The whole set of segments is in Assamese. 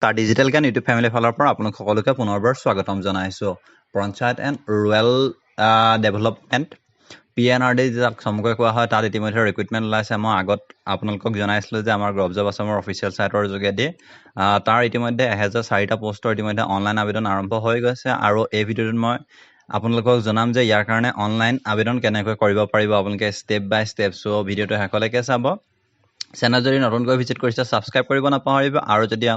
নমস্কাৰ ডিজিটেল জ্ঞান ইউটিউব ফেমিলি ফালৰ পৰা আপোনালোক সকলোকে পুনৰবাৰ স্বাগতম জনাইছো panchayat and rural development PNRD যাক সমগ্ৰ কোৱা হয় তাত ইতিমধ্যে ৰিক্ৰুটমেণ্ট ওলাইছে মই আগত আপোনালোকক জনাইছিলো যে আমাৰ গ্ৰবজব আসামৰ অফিচিয়েল সাইটৰ যোগেদি তাৰ ইতিমধ্যে 1004টা পোষ্টৰ ইতিমধ্যে অনলাইন আবেদন আৰম্ভ হৈ গৈছে আৰু এই ভিডিঅ'টোত মই আপোনালোকক জনাম যে ইয়াৰ কাৰণে অনলাইন আবেদন কেনেকৈ কৰিব পাৰিব আপোনালোকে ষ্টেপ বাই ষ্টেপ সো ভিডিঅ'টো শেষলৈকে চাব চেনেল যদি নতুনকৈ ভিজিট কৰিছে সাবস্ক্ৰাইব কৰিব নাপাহৰিব আৰু যদি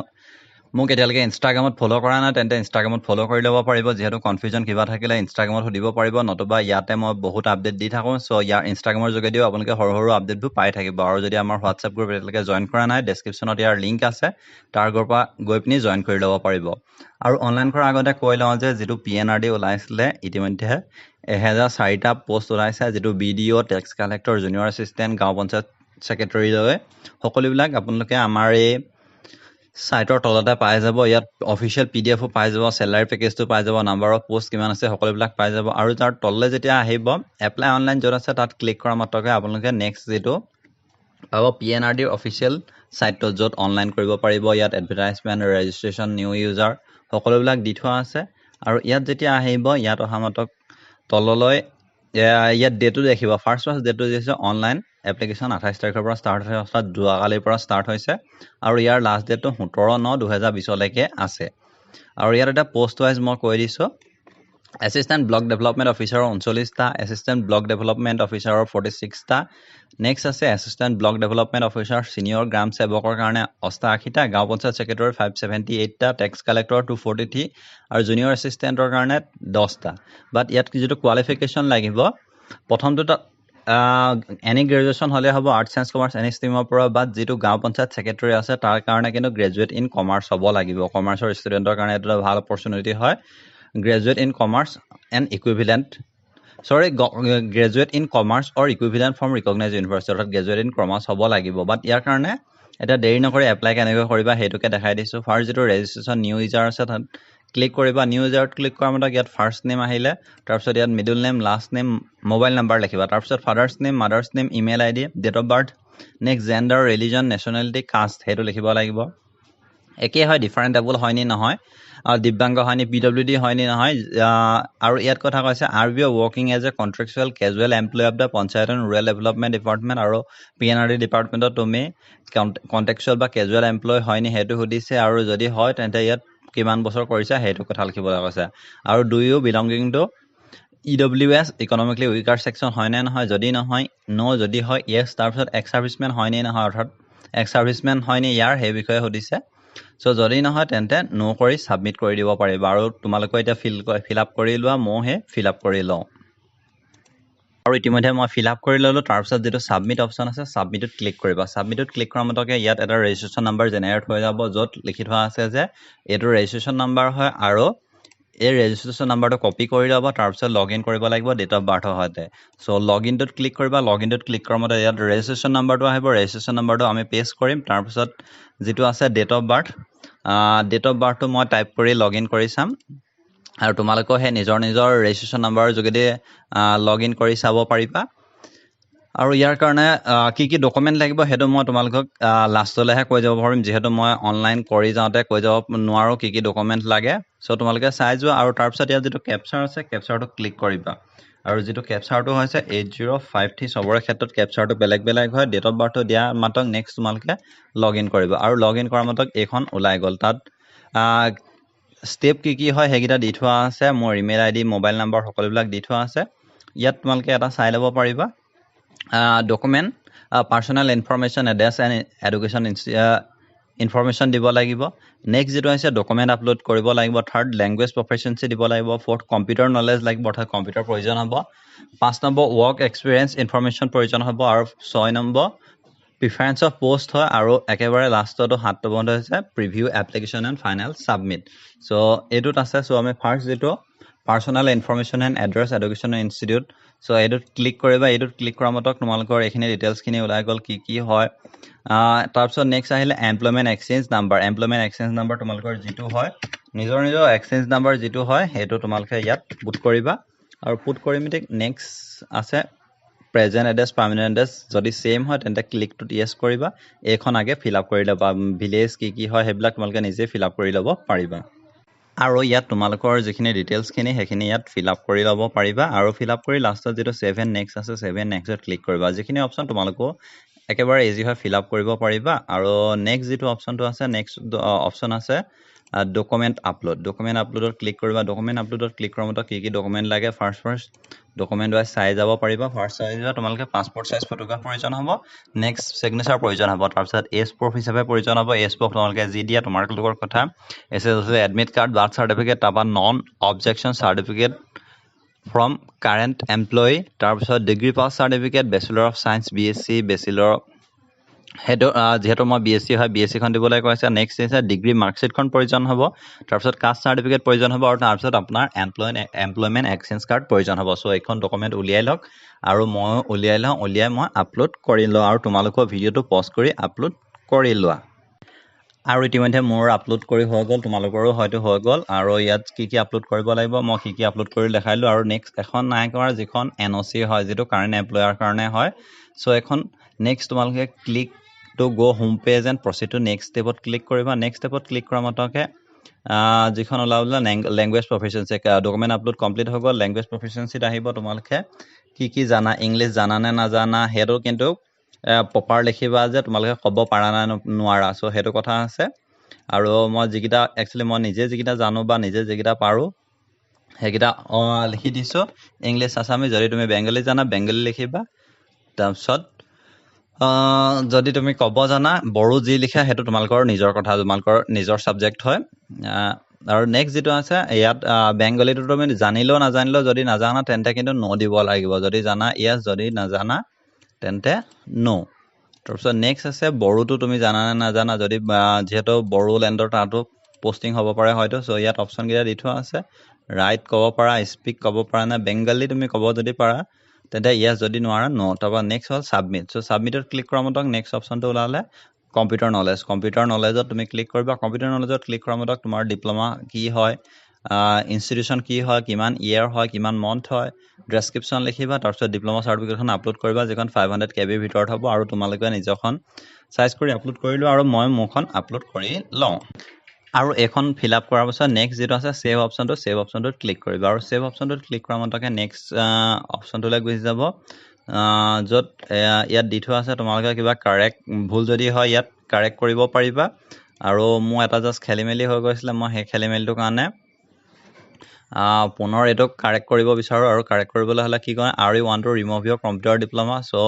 মোক এতিয়ালৈকে ইনষ্টাগ্ৰামত ফলো কৰা নাই তেন্তে ইনষ্টাগ্ৰামত ফলো কৰি ল'ব পাৰিব যেহেতু কনফিউজন কিবা থাকিলে ইনষ্টাগ্ৰামত সুধিব পাৰিব নতুবা ইয়াতে মই বহুত আপডেট দি থাকোঁ সো ইয়াৰ ইনষ্টাগ্ৰামৰ যোগেদিও আপোনালোকে সৰু সৰু আপডেটবোৰ পাই থাকিব আৰু যদি আমাৰ হোৱাটছএপ গ্ৰুপ এতিয়ালৈকে জইন কৰা নাই ডেছক্ৰিপশ্যনত ইয়াৰ লিংক আছে তাৰ পৰা গৈ পিনি জইন কৰি ল'ব পাৰিব আৰু অনলাইন কৰাৰ আগতে কৈ লওঁ যে যিটো PNRD ওলাইছিলে ইতিমধ্যে 1004টা পোষ্ট ওলাইছে যিটো BDO tax collector junior assistant গাঁও পঞ্চায়ত সেক্ৰেটাৰীলৈ সকলোবিলাক আপোনালোকে আমাৰ এই সাইটৰ তলতে পাই যাব ইয়াত অফিচিয়েল PDF পাই যাব স্যালাৰি পেকেজটো পাই যাব নাম্বাৰ অফ পোষ্ট কিমান আছে সকলোবিলাক পাই যাব আৰু তাৰ তললে যেতিয়া আহিব এপ্লাই অনলাইন য'ত আছে তাত ক্লিক কৰা মাত্ৰকে আপোনালোকে নেক্সট যেটো পাব PNRD অফিচিয়েল সাইটটো য'ত অনলাইন কৰিব পাৰিব ইয়াত এডভাৰটাইজমেন্ট ৰেজিষ্ট্ৰেচন নিউ ইউজাৰ সকলোবিলাক দি থোৱা আছে আৰু ইয়াত যেতিয়া আহিব ইয়াত অহা মাত্ৰক তললৈ ইয়াত ডেটটো দেখিব ফাৰ্ষ্ট ডেটটো দিছে অনলাইন এপ্লিকেশন 28 তাৰিখৰ পৰা ষ্টাৰ্ট হৈছে অৰ্থাৎ যোৱাকালিৰ পৰা ষ্টাৰ্ট হৈছে আৰু ইয়াৰ লাষ্ট ডেটটো 17/9/2020 লৈকে আছে আৰু ইয়াত এটা পোষ্ট ওয়াইজ মই কৈ দিছো এসিস্ট্যান্ট ব্লক ডেভেলপমেন্ট অফিচাৰৰ 39টা এসিস্ট্যান্ট ব্লক ডেভেলপমেন্ট অফিচাৰৰ 46টা নেক্সট আছে assistant block development officer senior গ্ৰাম সেৱকৰ কাৰণে 88টা গাঁও পঞ্চায়ত সেক্ৰেটাৰী 578টা টেক্স কালেক্টৰ 243 আৰু জুনিয়ৰ এসিস্ট্যান্টৰ কাৰণে 10টা বাট ইয়াত যেটো কোৱালিফিকেশন লাগিব প্ৰথমটো এনি গ্ৰেজুৱেচন হলে হ'ব আৰ্টছ সায়েন্স কমাৰ্চ এনি ষ্ট্ৰীমৰ পৰা বাট যেটো গাঁও পঞ্চায়ত সেক্ৰেটাৰী আছে তাৰ কাৰণে কিন্তু গ্ৰেজুৱেট ইন কমাৰ্চ হ'ব লাগিব কমাৰ্চৰ ষ্টুডেন্টৰ কাৰণে এটা ভাল অপৰচুনিটি হয় graduate in commerce and equivalent graduate in commerce or equivalent from recognised university অৰ্থাৎ গ্ৰেজুৱেট ইন কমাৰ্চ হ'ব লাগিব বাট ইয়াৰ কাৰণে এটা দেৰি নকৰি এপ্লাই কেনেকৈ কৰিবা হেতুকে দেখাই দিছো ফাৰ্ষ্ট যেটো ৰেজিষ্ট্ৰেচন নিউ ইউজাৰ আছে তাত ক্লিক কৰিবা নিউ ইউজাৰত ক্লিক কৰা মতে ইয়াত ফাৰ্ষ্ট নেম আহিলে তাৰপিছত ইয়াত middle name last name mobile number লিখিবা তাৰপিছত father's name mother's name email ID date of birth next gender religion nationality caste হেতু লিখিব লাগিব একে হয় ডিফাৰেন্ট টেবল হয় নি নহয় আৰু দিব্যাংগ হয় নি PWD হয় নি নহয় আৰু ইয়াত কথা কৈছে are be working as a contractual casual employee of the panchayat and rural development department আৰু PNRD ডিপাৰ্টমেন্টত তুমি কন্ট্ৰাকচুৱেল বা ক্যাজুৱেল এমপ্লয়ি হয় নি হেতু সুধিছে আৰু যদি হয় তেন্তে ইয়াত কিমান বছৰ কৰিছে হেতু কথা লিখিব কৈছে আৰু do you belonging to EWS economically weaker section হয় নে নহয় যদি নহয় নো যদি হয় ইয়েস তাৰপিছত এক্স সাৰ্ভিসমেন হয় নে নহয় অৰ্থাৎ এক্স সাৰ্ভিসমেন হয় নি ইয়াৰ হে বিষয়ে সুধিছে সো যদি নহয় তেন্তে নো কৰি সাবমিট কৰি দিব পাৰিবা আৰু তোমালোকে এটা ফিল আপ কৰি লোৱা মই হে ফিল আপ কৰি লওঁ আৰু ইতিমধ্যে মই ফিল আপ কৰি ললো তাৰপিছত যেটো সাবমিট অপচন আছে সাবমিটত ক্লিক কৰিবা সাবমিটত ক্লিক কৰা মতকে ইয়াত এটা ৰেজিষ্ট্ৰেচন নাম্বাৰ জেনাৰেট হৈ যাব য'ত লিখি থোৱা আছে যে এটো ৰেজিষ্ট্ৰেচন নাম্বাৰ হয় আৰু এই ৰেজিষ্ট্ৰেচন নাম্বাৰটো কপি কৰি ল'ব তাৰপিছত লগইন কৰিব লাগিব ডেট অফ বাৰ্থ হতে সো লগইনটোত ক্লিক কৰিবা লগইনটোত ক্লিক কৰাৰ মতে ইয়াত ৰেজিষ্ট্ৰেচন নাম্বাৰটো আহিব ৰেজিষ্ট্ৰেচন নাম্বাৰটো আমি পেষ্ট কৰিম তাৰপিছত যেটো আছে ডেট অফ বাৰ্থটো মই টাইপ কৰি লগইন কৰি চাম আৰু তোমালোকে হে নিজৰ ৰেজিষ্ট্ৰেচন নাম্বাৰৰ যোগেদি লগইন কৰি চাব পাৰিবা আৰু ইয়াৰ কাৰণে কি ডকুমেন্ট লাগিব হেতু মই তোমালোকক লাষ্টলৈহে কৈ যাব পাৰিম যেহেতু মই অনলাইন কৰি যাওঁতে কৈ যাব নোৱাৰো কি ডকুমেন্ট লাগে সো তোমালোকে চাই যোৱা আৰু তাৰপিছত ইয়াত যেটো ক্যাপচাৰ আছে ক্যাপচাৰটো ক্লিক কৰিবা আৰু যেটো ক্যাপচাৰটো হৈছে 8053 সবৰে ক্ষেত্ৰত ক্যাপচাৰটো বেলেগ হয় ডেট অফ বাৰ্থটো দিয়া মাত্ৰক নেক্সট তোমালোকে লগইন কৰিবা আৰু লগইন কৰাৰ মাত্ৰক এখন ওলাই গল তাত স্টেপ কি হয় হেগিটা দি থোৱা আছে মোৰ ইমেইল আইডি মোবাইল নাম্বাৰ সকলোবিলাক দি থোৱা আছে ইয়াত তোমালোকে এটা চাই ল'ব পাৰিবা document personal information address and education information দিব লাগিব নেক্সট যেটো আছে ডকুমেন্ট আপলোড কৰিব লাগিব থাৰ্ড ল্যাঙ্গুৱেজ প্ৰফিচিয়েন্সি দিব লাগিব ফৰ্থ কম্পিউটাৰ নলেজ লাগিব অৰ্থাৎ কম্পিউটাৰ প্ৰয়োজন হ'ব 5 নম্বৰ ওয়াৰ্ক এক্সপেৰিয়েন্স ইনফৰমেশন প্ৰয়োজন হ'ব আৰু 6 নম্বৰ প্ৰিফাৰেন্স অফ পোষ্ট হয় আৰু একেবাৰে লাষ্টটো 7 নম্বৰ হৈছে preview application and final submit so এটোত আছে সো আমি ফাৰ্স্ট যেটো personal information and address education institute so এটোত ক্লিক কৰিবা এটোত ক্লিক কৰা মতক তোমালোকৰ এখিনি ডিটেইলছ খিনি ওলাই গল কি হয় তাৰপিছত নেক্সট আহিলে এমপ্লয়মেন্ট এক্সচেঞ্জ নাম্বাৰ তোমালোকৰ যেটো হয় নিজৰ এক্সচেঞ্জ নাম্বাৰ যেটো হয় হেতু তোমালোকে ইয়াত পুট কৰিবা আৰু পুট কৰি মিতে নেক্সট আছে প্ৰেজেন্ট এড্ৰেছ পাৰ্মানেন্ট এড্ৰেছ যদি সেম হয় তেন্তে ক্লিকটোত ইয়েছ কৰিবা এইখন আগে ফিল আপ কৰি ল'বা ভিলেজ কি হয় সেইবিলাক তোমালোকে নিজে ফিল আপ কৰি ল'ব পাৰিবা আৰু ইয়াত তোমালোকৰ যিখিনি ডিটেইলছখিনি সেইখিনি ইয়াত ফিল আপ কৰি ল'ব পাৰিবা আৰু ফিল আপ কৰি লাষ্টত যেটো 7 নেক্সট আছে 7 নেক্সটত ক্লিক কৰিবা যিখিনি অপচন তোমালোকো একেবাৰে ইজি হয় ফিল আপ কৰিব পাৰিবা আৰু নেক্সট যেটো অপচনটো আছে নেক্সট অপচন আছে ডকুমেন্ট আপলোডত ক্লিক কৰিবা ডকুমেন্ট আপলোডত ক্লিক কৰাৰ কি ডকুমেন্ট লাগে ফাৰ্ষ্ট ডকুমেন্ট ওয়াইজ চাই যাব পাৰিবা ফাৰ্ষ্ট চাইজৰ তোমালোকে পাসপোৰ্ট সাইজ ফটোগ্ৰাফ প্ৰয়োজন হ'ব নেক্সট সিগনেচাৰ প্ৰয়োজন হ'ব তাৰ পিছত এজ প্ৰুফ হিচাপে প্ৰয়োজন হ'ব এজ প্ৰুফ তোমালোকে যি দিয়া তোমালোকৰ কথা SSL admit card birth certificate তাৰপা non objection certificate from current employee তাৰ পিছত degree pass certificate bachelor of science BSc bachelor হেটো যেহেতু মই বিএসসি হয় বিএসসি খন দিবলৈ কৈছে নেক্সট আছে ডিগ্ৰী মাৰ্কশিট খন প্ৰয়োজন হ'ব তাৰ পিছত কাষ্ট সাৰ্টিফিকেট প্ৰয়োজন হ'ব আৰু তাৰ পিছত আপোনাৰ এমপ্লয়মেন্ট এক্সচেঞ্জ কাৰ্ড প্ৰয়োজন হ'ব সো এইখন ডকুমেন্ট উলিয়াই লওক আৰু মই উলিয়াই মই আপলোড কৰি লওঁ আৰু তোমালোকৰ ভিডিওটো পজ কৰি আপলোড কৰি লোৱা আৰু ইতিমধ্যে মোৰ আপলোড কৰি হৈ গ'ল তোমালোকৰো হয়তো হৈ গ'ল আৰু ইয়াত কি আপলোড কৰিব লাগিব মই কি আপলোড কৰি দেখাইলো আৰু নেক্সট এখন নাই কৰা যিখন এনওসি হয় যেটো কাৰেন্ট এমপ্লয়াৰ কাৰণে হয় সো এখন নেক্সট তোমালোকে click to go home page and proceed to next step click কৰিবা next step click কৰা মতকে যিখন ওলাবলা language proficiency document upload complete হৈ গ'ল ল্যাঙ্গুৱেজ প্ৰফিচিয়েন্সিত আহিব তোমালোকে কি জানা ইংলিশ জানা নে নাজানা হেটো কিন্তু প্ৰপাৰ লিখিবা যে তোমালোকে ক'ব পাৰা না নোৱাৰা সো হেটো কথা আছে আৰু মই যিকিটা একচুয়ালি মই নিজে যিকিটা জানো বা নিজে যিকিটা পাৰো হেকিটা লিখি দিছো ইংলিশ আসামি যদি তুমি বেঙ্গলি জানা বেঙ্গলি লিখিবা তাৰপিছত যদি তুমি ক'ব জানা বড়ো যি লিখা হেতু তোমালোকৰ নিজৰ কথা তোমালোকৰ নিজৰ সাবজেক্ট হয় আৰু নেক্সট যেটো আছে ইয়াত বেঙ্গলিটো তুমি জানিলেও নাজানিলেও যদি নাজানা তেন্তে কিন্তু নো দিব লাগিব যদি জানা ইয়েস যদি নাজানা তেন্তে নো তাৰপিছত নেক্সট আছে বড়োটো তুমি জানা নে নাজানা যদি যেহেতু বড়ো ল্যান্ডৰ তাতো পোস্টিং হ'ব পাৰে হয়তো সো ইয়াত অপচন গিটা দি থোৱা আছে ৰাইট ক'ব পাৰা স্পিক ক'ব পাৰা না বেঙ্গলি তুমি ক'ব যদি পাৰা তেন্তে ইয়েস যদি নোৱাৰা নো তাৰপা নেক্সট হল সাবমিট সো সাবমিটত ক্লিক কৰা মতক নেক্সট অপচনটো ওলালে কম্পিউটাৰ নলেজত তুমি ক্লিক কৰিবা কম্পিউটাৰ নলেজত ক্লিক কৰা মতক তোমাৰ ডিপ্লোমা কি হয় ইনষ্টিটিউশন কি হয় কিমান ইয়াৰ হয় কিমান মন্থ হয় ডেসক্ৰিপচন লিখিবা তাৰ পিছত ডিপ্লোমা সাৰ্টিফিকেটখন আপলোড কৰিবা যেখন 500 KB ভিতৰত হ'ব আৰু তোমালোকে নিজখন সাইজ কৰি আপলোড কৰিলো আৰু মই মোখন আপলোড কৰি লওঁ আৰু এখন ফিল আপ কৰাৰ পিছত নেক্সট যেটো আছে সেভ অপচনটোত ক্লিক কৰিবা আৰু সেভ অপচনটোত ক্লিক কৰা মতকে নেক্সট অপচনটোলৈ গুচি যাব যত ইয়াত দি থোৱা আছে তোমালোকে কিবা কাৰেক্ট ভুল যদি হয় ইয়াত কাৰেক্ট কৰিব পাৰিবা আৰু মই এটা জাস্ট খেলিমেলি হৈ গৈছিল মই হে খেলিমেলিটো কাৰণে পুনৰ এটো কাৰেক্ট কৰিব বিচাৰো আৰু কাৰেক্ট কৰিবলৈ হলে কি কৰে আৰু you want to remove your computer diploma so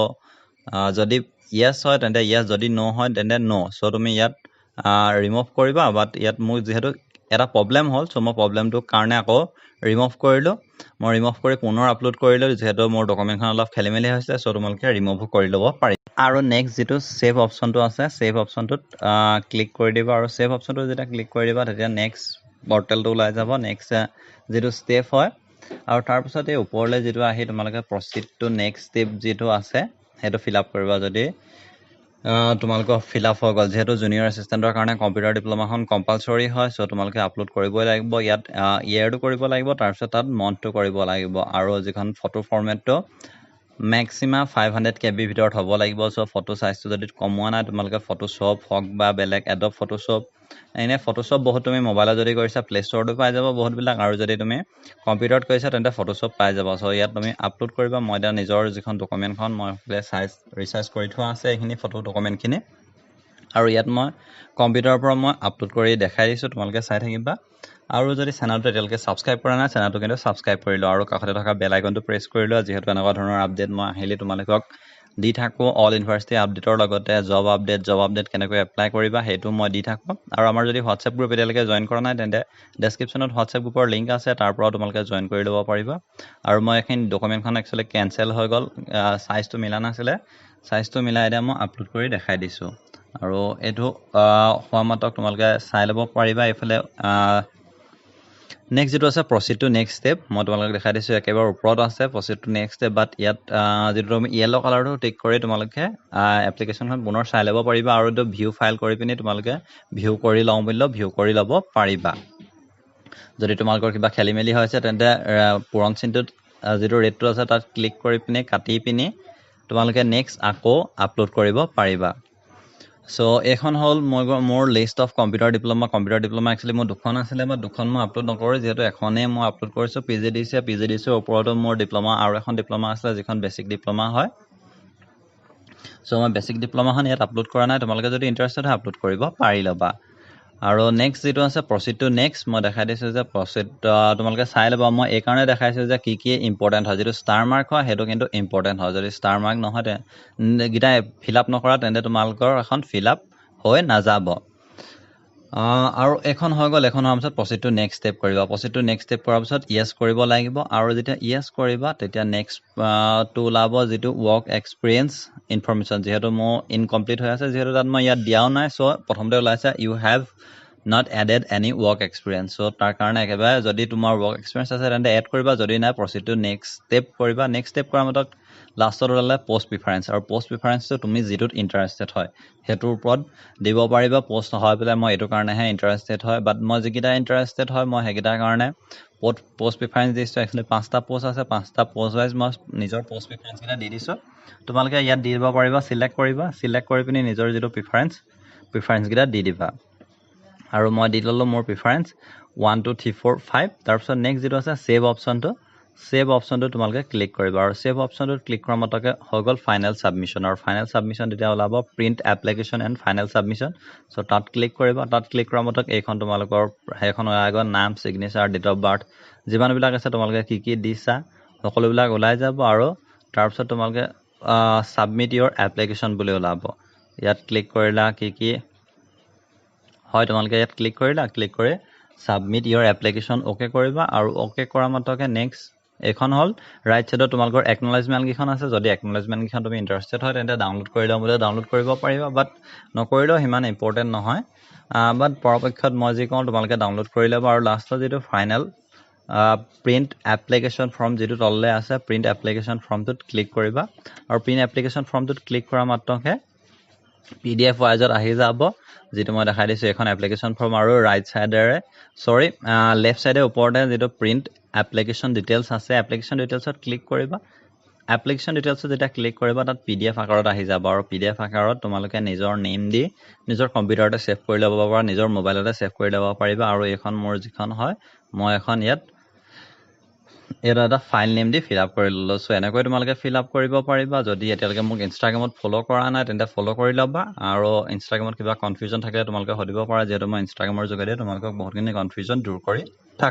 যদি ইয়েস হয় তেন্তে ইয়েস যদি নো হয় তেন্তে নো সো তুমি ইয়াত ৰিমুভ কৰিবা বাট ইয়াত মোৰ যেহেতু এটা প্ৰবলেম হল সো মই প্ৰবলেমটো কাৰণে আকৌ ৰিমুভ কৰিলো মই ৰিমুভ কৰি পুনৰ আপলোড কৰিলো যেহেতু মোৰ ডকুমেন্টখন অলপ খেলিমেলি হৈছে সো তোমালোকে ৰিমুভ কৰি ল'ব পাৰি আৰু নেক্সট যেটো সেভ অপচনটো আছে সেভ অপচনটোত ক্লিক কৰি দিবা আৰু সেভ অপচনটো যেটা ক্লিক কৰি দিবা তেতিয়া নেক্সট পৰ্টেলটো ওলাই যাব নেক্সট যেটো স্টেপ হয় আৰু তাৰ পিছত এই ওপৰলৈ যেটো আহি তোমালোকে প্ৰসিড টু নেক্সট স্টেপ যেটো আছে হেটো ফিল আপ কৰিবা যদি তোমালোকৰ ফিল আপ হৈ গ'ল যেহেতু জুনিয়ৰ এসিস্টেন্টৰ কাৰণে কম্পিউটাৰ ডিপ্লোমাখন কম্পালসৰি হয় সো তোমালোকে আপলোড কৰিবই লাগিব ইয়াত ইয়াৰটো কৰিব লাগিব তাৰ পিছত তাত মন্থটো কৰিব লাগিব আৰু যিখন ফটো ফৰমেটটো ম্যাক্সিমাম 500 KB ভিতৰত হ'ব লাগিব সো ফটো সাইজটো যদি কমোৱা নাই তোমালোকে ফটোশপ হক বা বেলেগ এডব ফটোশপ এনে ফটোশপ বহুত তুমি মোবাইলত যদি কৰিছা প্লে ষ্টৰটো পাই যাব বহুত বিলাক আৰু যদি তুমি কম্পিউটাৰত কৰিছা তেন্তে ফটোশপ পাই যাব সো ইয়াত তুমি আপলোড কৰিবা মই দা নিজৰ যিখন ডকুমেন্টখন মই সাইজ ৰিচাৰ্জ কৰি থোৱা আছে এইখিনি ফটো ডকুমেন্টখিনি আৰু ইয়াত মই কম্পিউটাৰৰ পৰা মই আপলোড কৰি দেখাই দিছো তোমালোকে চাই থাকিবা আৰু যদি চেনেলটো এতিয়ালৈকে সাবস্ক্ৰাইব কৰা নাই চেনেলটো কিন্তু সাবস্ক্ৰাইব কৰি লোৱা আৰু কাষতে থকা বেল আইকনটো প্ৰেছ কৰি লোৱা যেহেতু এনেকুৱা ধৰণৰ আপডেট মই আহিলে তোমালোকক দি থাকো অল ইউনিভাৰ্সিটি আপডেটৰ লগতে জব আপডেট কেনেকৈ এপ্লাই কৰিবা হেতু মই দি থাকো আৰু আমাৰ যদি হোৱাটসএপ গ্ৰুপ এতিয়ালৈকে জয়েন কৰা নাই তেন্তে ডেসক্ৰিপচনত হোৱাটসএপ গ্ৰুপৰ লিংক আছে তাৰ পৰা তোমালোকে জয়েন কৰি ল'ব পাৰিবা আৰু মই এখন ডকুমেন্টখন একচুয়ালি কেনসেল হৈ গ'ল সাইজটো মিলা নাছিলে সাইজটো মিলাই দিয়া মই আপলোড কৰি দেখাই দিছো আৰু এটো হোৱামতক তোমালোকে চাই ল'ব পাৰিবা এফালে নেক্সট যেটো আছে প্ৰসিড টু নেক্সট স্টেপ মই তোমালোকক দেখাই দিছো একেবাৰে ওপৰত আছে প্ৰসিড টু নেক্সট স্টেপ বাট ইয়াত যেটো তুমি ইয়েলো কালাৰটো টিক কৰি তোমালোকে এপ্লিকেশনখন পুনৰ চাই ল'ব পাৰিবা আৰু এটো ভিউ ফাইল কৰি পিনি তোমালোকে ভিউ কৰি লওঁ বুলি ভিউ কৰি ল'ব পাৰিবা যদি তোমালোকৰ কিবা খেলিমেলি হৈছে তেন্তে পুৰণ চিনটোত যেটো ৰেডটো আছে তাত ক্লিক কৰি পিনি কাটি পিনি তোমালোকে নেক্সট আকৌ আপলোড কৰিব পাৰিবা সো এখন হল মোৰ list of computer diploma actually মোৰ দুখন আছিলে মই দুখন মই আপলোড নকৰো যেহেতু এখনে মই আপলোড কৰিছো পিজিডিসিৰ ওপৰতো মোৰ ডিপ্লোমা আৰু এখন ডিপ্লোমা আছে যিখন বেসিক ডিপ্লোমা হয় সো মই বেসিক ডিপ্লোমাখন ইয়াত আপলোড কৰা নাই তোমালোকে যদি ইন্টাৰেস্টেড হয় আপলোড কৰিব পাৰি লবা আৰু নেক্সট যেটো আছে প্ৰসিড টু নেক্সট মই দেখাই দিছো যে প্ৰসিড তোমালোকে চাই লবা মই এই কাৰণে দেখাইছো যে কি ইম্পৰ্টেন্ট হয় যেটো ষ্টাৰ মাৰ্ক হয় হেটো কিন্তু ইম্পৰ্টেন্ট হয় যদি ষ্টাৰ মাৰ্ক নহয় গিটা ফিল আপ নকৰা তেন্তে তোমালোকৰ এখন ফিল আপ হৈ নাযাব আৰু এখন হৈ গল এখন হোৱাৰ পিছত প্ৰসিড টু নেক্সট ষ্টেপ কৰিবা প্ৰসিড টু নেক্সট ষ্টেপ কৰাৰ পিছত ইয়েস কৰিব লাগিব আৰু যেতিয়া ইয়েস কৰিবা তেতিয়া নেক্সট টু লাভ যেটো ওয়াৰ্ক এক্সপেৰিয়েন্স ইনফৰমেশন যেহেতু মোৰ ইনকমপ্লিট হৈ আছে যেহেতু তাত মই ইয়াত দিয়াও নাই সো প্ৰথমতে ওলাইছে you have not added any work experience so তাৰ কাৰণে একেবাৰে যদি তোমাৰ work experience আছে তেন্তে এড কৰিবা যদি নাই proceed to next step কৰিবা next step কৰা মতক লাষ্টত ওলালে পোষ্ট প্ৰিফাৰেন্স আৰু পোষ্ট প্ৰিফাৰেন্সটো তুমি যেটোত ইন্টাৰেস্টেড হয় হেতুৰ ওপৰত দিব পাৰিবা পোষ্ট হয় পেলাই মই এটো কাৰণে হে ইন্টাৰেস্টেড হয় বাট মই যিকিটা ইন্টাৰেস্টেড হয় মই হেকিটাৰ কাৰণে পোষ্ট প্ৰিফাৰেন্স দিছো একচুয়ালি 5টা পোষ্ট আছে 5টা পোষ্ট ওয়াইজ মই নিজৰ পোষ্ট প্ৰিফাৰেন্স কিটা দি দিছো তোমালোকে ইয়াত দিব পাৰিবা সিলেক্ট কৰি পিনি নিজৰ যেটো প্ৰিফাৰেন্স কিটা দি দিবা আৰু মই দি ললো মোৰ প্ৰিফাৰেন্স 1 2 3 4 5 তাৰ পিছত নেক্সট যেটো আছে সেভ অপশনটো তোমালোকে ক্লিক কৰিবা আৰু সেভ অপশনটোত ক্লিক কৰা মতকে হৈ গল ফাইনাল সাবমিশন আৰু ফাইনাল সাবমিশন তেতিয়া ওলাব print application and final submission so তাত ক্লিক কৰিবা তাত ক্লিক কৰা মতক এইখন তোমালোকৰ হেখন আগৰ নাম সিগনেচাৰ ডেট অফ বাৰ্থ যিমান বিলাক আছে তোমালোকে কি দিছা সকলো বিলাক ওলাই যাব আৰু তাৰ পিছত তোমালোকে সাবমিট ইওৰ এপ্লিকেশন বুলি ওলাব ইয়াত ক্লিক কৰিলা কি হয় তোমালোকে ইয়াত ক্লিক কৰি সাবমিট ইওৰ এপ্লিকেশন ওকে কৰিবা আৰু ওকে কৰা মতকে নেক্সট এখন হল ৰাইট সাইডত তোমালোকৰ একনলেজমেন্ট কিখন আছে যদি একনলেজমেন্ট কিখন তুমি ইন্টাৰেস্টেড হয় তেন্তে ডাউনলোড কৰি লম বুলি ডাউনলোড কৰিব পাৰিবা বাট নকৰিলেও হিমান ইম্পৰ্টেন্ট নহয় বাট পৰপক্ষত মই যি কওঁ তোমালোকে ডাউনলোড কৰি লবা আৰু লাষ্টত যেটো ফাইনাল প্ৰিন্ট এপ্লিকেশন ফৰ্ম যেটো তললে আছে প্ৰিন্ট এপ্লিকেশন ফৰ্মটোত ক্লিক কৰিবা আৰু প্ৰিন্ট এপ্লিকেশন ফৰ্মটোত ক্লিক কৰা মাত্ৰকে PDF ওয়াইজত আহি যাব যেটো মই দেখাই দিছো এখন এপ্লিকেশন ফৰ্ম আৰু ৰাইট সাইডেৰে লেফট সাইডে ওপৰতে যেটো প্ৰিন্ট এপ্লিকেশন ডিটেইলছ আছে এপ্লিকেশন ডিটেইলছত ক্লিক কৰিবা এপ্লিকেশন ডিটেইলছত যেটা ক্লিক কৰিবা তাত PDF আকাৰত আহি যাব আৰু PDF আকাৰত তোমালোকে নিজৰ নেম দি নিজৰ কম্পিউটাৰতে সেভ কৰি ল'ব পাৰা নিজৰ মোবাইলতে সেভ কৰি ল'ব পাৰিবা আৰু এখন মোৰ যিখন হয় মই এখন ইয়াত এটা ফাইল নেম দি ফিল আপ কৰি ললো সো এনেকৈ তোমালোকে ফিল আপ কৰিব পাৰিবা যদি এতিয়ালৈকে মোক ইনষ্টাগ্ৰামত ফলো কৰা নাই তেন্তে ফলো কৰি লবা আৰু ইনষ্টাগ্ৰামত কিবা কনফিউজন থাকিলে তোমালোকে সুধিব পাৰা যেহেতু মই ইনষ্টাগ্ৰামৰ যোগেদি তোমালোকক বহুতখিনি কনফিউজন দূৰ কৰি থাকো